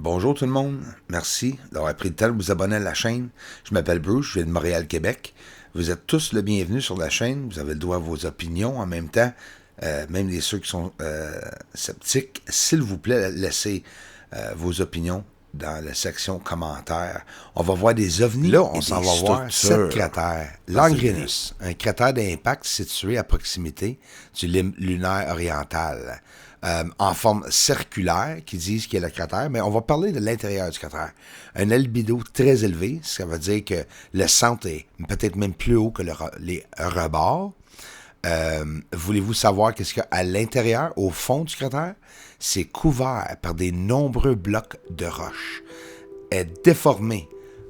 Bonjour tout le monde, merci d'avoir pris le temps de vous abonner à la chaîne. Je m'appelle Bruce, je viens de Montréal, Québec. Vous êtes tous le bienvenu sur la chaîne, vous avez le droit à vos opinions en même temps. Même les ceux qui sont sceptiques, s'il vous plaît, laissez vos opinions dans la section commentaires. On va voir des ovnis. Là, on s'en va voir 7 cratères. Langrenus, un cratère d'impact situé à proximité du limbe lunaire oriental. En forme circulaire, qui disent qu'il y a le cratère, mais on va parler de l'intérieur du cratère. Un albedo très élevé, ça veut dire que le centre est peut-être même plus haut que les rebords. Voulez-vous savoir qu'est-ce qu'il y a à l'intérieur, au fond du cratère? C'est couvert par des nombreux blocs de roches. Est déformé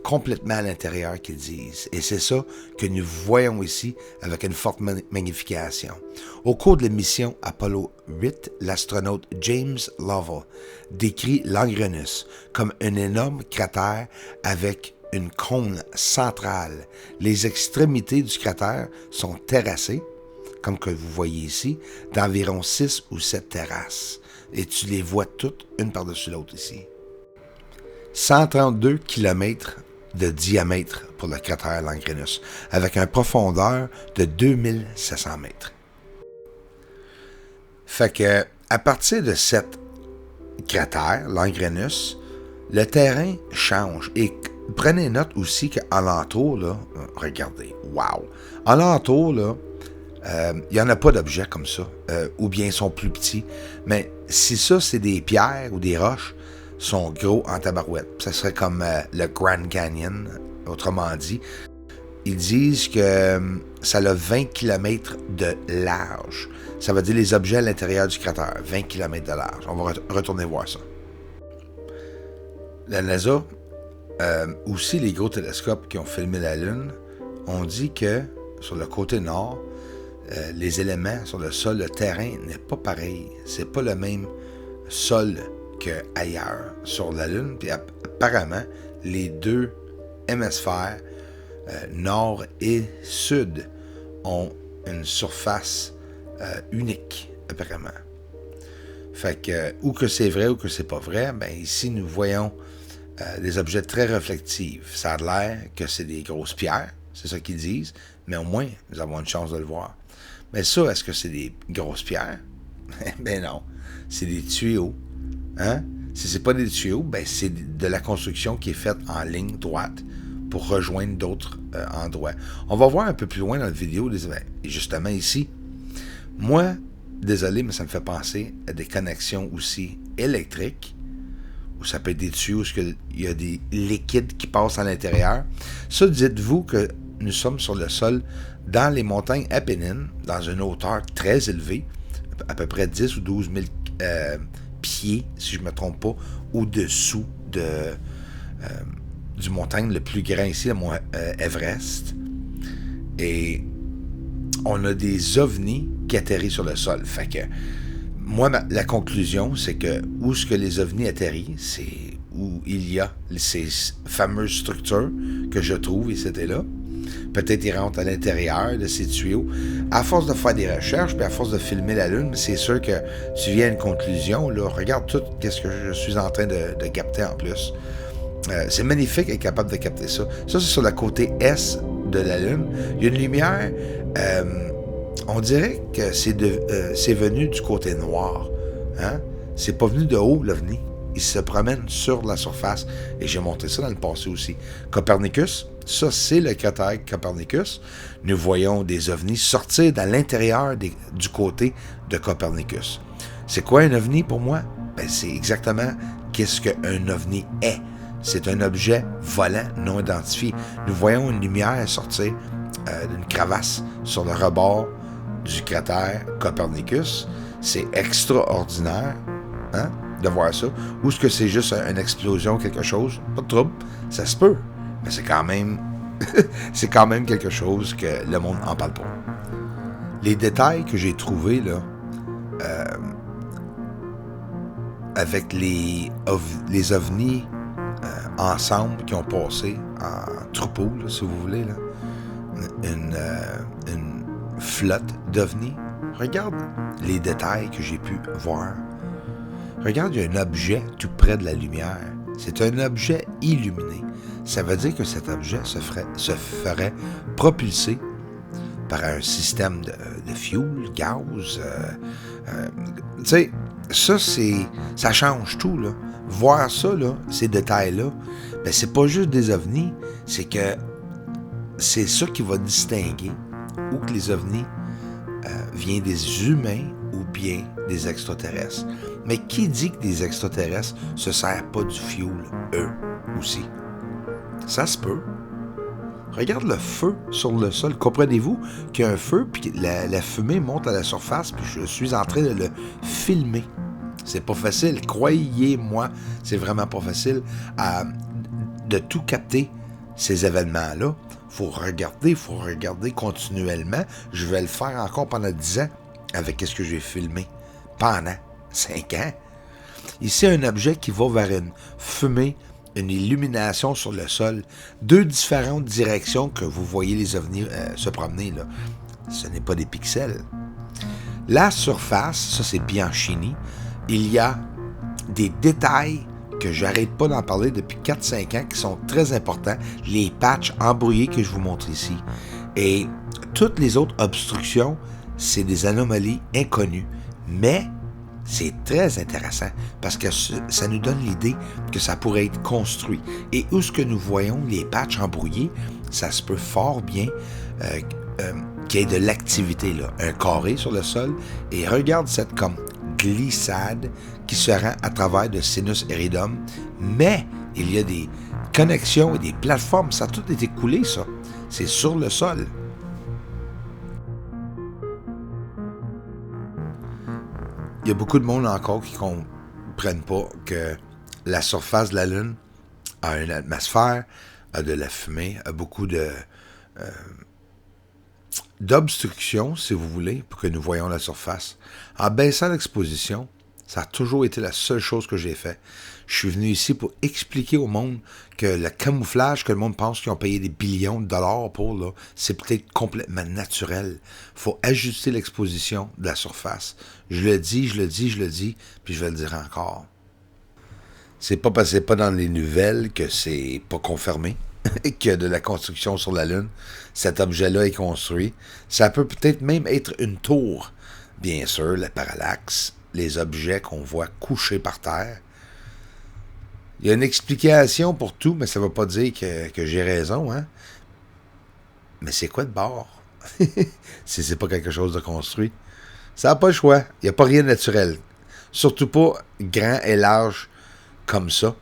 complètement à l'intérieur, qu'ils disent. Et c'est ça que nous voyons ici avec une forte magnification. Au cours de la mission Apollo 8, l'astronaute James Lovell décrit Langrenus comme un énorme cratère avec une cône centrale. Les extrémités du cratère sont terrassées, comme que vous voyez ici, d'environ 6 ou 7 terrasses. Et tu les vois toutes, une par-dessus l'autre ici. 132 km de diamètre pour le cratère Langrenus, avec une profondeur de 2700 mètres. Fait que, à partir de cet cratère, Langrenus, le terrain change. Et prenez note aussi qu'à l'entour, là, regardez, wow! À l'entour, là, il n'y en a pas d'objets comme ça, ou bien ils sont plus petits. Mais si ça, c'est des pierres ou des roches, sont gros en tabarouette. Ça serait comme le Grand Canyon, autrement dit. Ils disent que ça a 20 km de large. Ça veut dire les objets à l'intérieur du cratère, 20 km de large. On va retourner voir ça. La NASA, aussi les gros télescopes qui ont filmé la Lune, ont dit que sur le côté nord, les éléments sur le sol, le terrain n'est pas pareil. C'est pas le même sol qu'ailleurs sur la Lune. Puis apparemment, les deux hémisphères, nord et sud, ont une surface unique, apparemment. Fait que, ou que c'est vrai ou que c'est pas vrai, ben ici, nous voyons des objets très reflectifs. Ça a l'air que c'est des grosses pierres, c'est ça qu'ils disent, mais au moins, nous avons une chance de le voir. Mais ça, est-ce que c'est des grosses pierres? Ben non, c'est des tuyaux. Hein? Si c'est pas des tuyaux, ben c'est de la construction qui est faite en ligne droite pour rejoindre d'autres endroits. On va voir un peu plus loin dans la vidéo, et justement ici, moi, désolé, mais ça me fait penser à des connexions aussi électriques, où ça peut être des tuyaux, où il y a des liquides qui passent à l'intérieur. Ça, dites-vous que nous sommes sur le sol dans les montagnes Apennines, dans une hauteur très élevée, à peu près 10 ou 12 000 pieds, si je ne me trompe pas, au-dessous du montagne le plus grand ici, le mont Everest. Et on a des ovnis qui atterrissent sur le sol. Fait que, moi, la conclusion, c'est que où est-ce que les ovnis atterrissent, c'est où il y a ces fameuses structures que je trouve, et c'était là. Peut-être ils rentrent à l'intérieur de ces tuyaux. À force de faire des recherches, puis à force de filmer la Lune, c'est sûr que tu viens à une conclusion. Là, regarde tout ce que je suis en train de capter en plus. C'est magnifique d'être capable de capter ça. Ça, c'est sur le côté est de la Lune. Il y a une lumière, on dirait que c'est venu du côté noir. Hein? C'est pas venu de haut, l'OVNI. Il se promène sur la surface. Et j'ai montré ça dans le passé aussi. Copernicus, ça, c'est le cratère Copernicus. Nous voyons des ovnis sortir de l'intérieur du côté de Copernicus. C'est quoi un ovni pour moi? Ben, c'est exactement qu'est-ce qu'un ovni est. C'est un objet volant non identifié. Nous voyons une lumière sortir d'une crevasse sur le rebord du cratère Copernicus. C'est extraordinaire, hein, de voir ça. Ou est-ce que c'est juste une explosion, quelque chose? Pas de trouble, ça se peut. Mais c'est quand même c'est quand même quelque chose que le monde n'en parle pas. Les détails que j'ai trouvés là, avec les ovnis ensemble qui ont passé en troupeau, là, si vous voulez, là, une flotte d'ovnis. Regarde les détails que j'ai pu voir. Regarde, il y a un objet tout près de la lumière. C'est un objet illuminé. Ça veut dire que cet objet se ferait propulser par un système de fuel, gaz. Tu sais, ça change tout, là. Voir ça, là, ces détails-là, ben, c'est pas juste des ovnis, c'est que c'est ça qui va distinguer où que les ovnis viennent des humains ou bien des extraterrestres. Mais qui dit que des extraterrestres se servent pas du fuel, eux aussi? Ça se peut. Regarde le feu sur le sol. Comprenez-vous qu'il y a un feu, puis la fumée monte à la surface, puis je suis en train de le filmer. C'est pas facile. Croyez-moi, c'est vraiment pas facile de tout capter ces événements-là. Faut regarder continuellement. Je vais le faire encore pendant 10 ans avec ce que j'ai filmé pendant 5 ans. Ici, un objet qui va vers une fumée, une illumination sur le sol, 2 différentes directions que vous voyez les ovnis se promener, là. Ce n'est pas des pixels. La surface, ça c'est Bianchini, il y a des détails que j'arrête pas d'en parler depuis 4-5 ans qui sont très importants, les patchs embrouillés que je vous montre ici. Et toutes les autres obstructions, c'est des anomalies inconnues. Mais c'est très intéressant parce que ça nous donne l'idée que ça pourrait être construit. Et où ce que nous voyons les patchs embrouillés, ça se peut fort bien qu'il y ait de l'activité, là, un carré sur le sol. Et regarde cette comme glissade qui se rend à travers de Sinus Iridum. Mais il y a des connexions et des plateformes. Ça a tout été coulé, ça. C'est sur le sol. Il y a beaucoup de monde encore qui ne comprennent pas que la surface de la Lune a une atmosphère, a de la fumée, a beaucoup d'obstructions, si vous voulez, pour que nous voyions la surface. En baissant l'exposition, ça a toujours été la seule chose que j'ai fait. Je suis venu ici pour expliquer au monde que le camouflage que le monde pense qu'ils ont payé des billions de dollars pour, là, c'est peut-être complètement naturel. Il faut ajuster l'exposition de la surface. Je le dis, puis je vais le dire encore. C'est pas parce que c'est pas dans les nouvelles que c'est pas confirmé qu'il y a de la construction sur la Lune. Cet objet-là est construit. Ça peut peut-être même être une tour. Bien sûr, la parallaxe, les objets qu'on voit couchés par terre. Il y a une explication pour tout, mais ça ne veut pas dire que j'ai raison, hein? Mais c'est quoi de bord? Si c'est pas quelque chose de construit. Ça n'a pas le choix. Il n'y a pas rien de naturel. Surtout pas grand et large comme ça.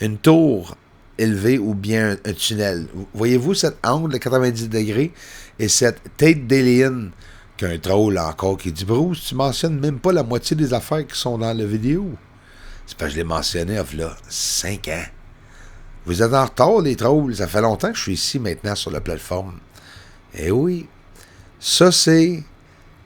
Une tour élevée ou bien un tunnel. Voyez-vous cet angle de 90 degrés et cette tête d'alien qu'un troll encore qui dit « Bruce, tu mentionnes même pas la moitié des affaires qui sont dans la vidéo. » C'est parce que je l'ai mentionné il y a 5 ans. Vous êtes en retard, les trolls. Ça fait longtemps que je suis ici maintenant sur la plateforme. Eh oui, ça c'est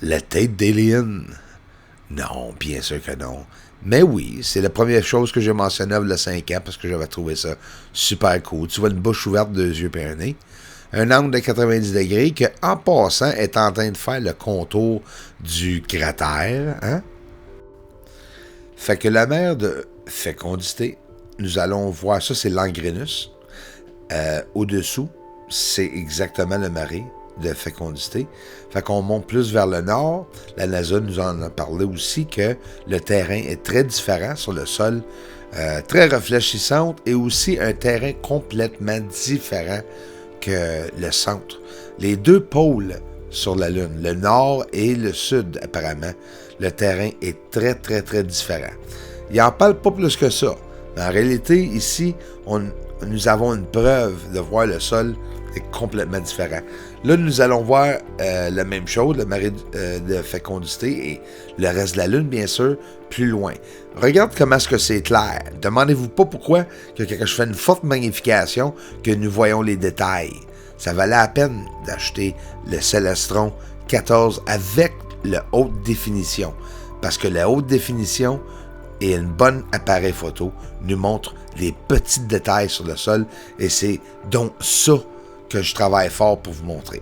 la tête d'alien. Non, bien sûr que non. Mais oui, c'est la première chose que j'ai mentionnée il y a 5 ans parce que j'avais trouvé ça super cool. Tu vois une bouche ouverte, 2 yeux et un nez. Un angle de 90 degrés qui, en passant, est en train de faire le contour du cratère. Hein? Fait que la mer de fécondité, nous allons voir ça, c'est l'Angrenus. Au-dessous, c'est exactement le marais de fécondité. Fait qu'on monte plus vers le nord. La NASA nous en a parlé aussi que le terrain est très différent sur le sol, très réfléchissante et aussi un terrain complètement différent que le centre. Les 2 pôles sur la Lune, le nord et le sud apparemment, le terrain est très, très, très différent. Il n'en parle pas plus que ça. Mais en réalité, ici, nous avons une preuve de voir le sol est complètement différent. Là, nous allons voir la même chose, le marais de fécondité et le reste de la Lune, bien sûr, plus loin. Regarde comment est-ce que c'est clair. Demandez-vous pas pourquoi que quand je fais une forte magnification, que nous voyons les détails. Ça valait la peine d'acheter le Celestron 14 avec la haute définition. Parce que la haute définition et un bon appareil photo nous montre les petits détails sur le sol et c'est donc ça que je travaille fort pour vous montrer.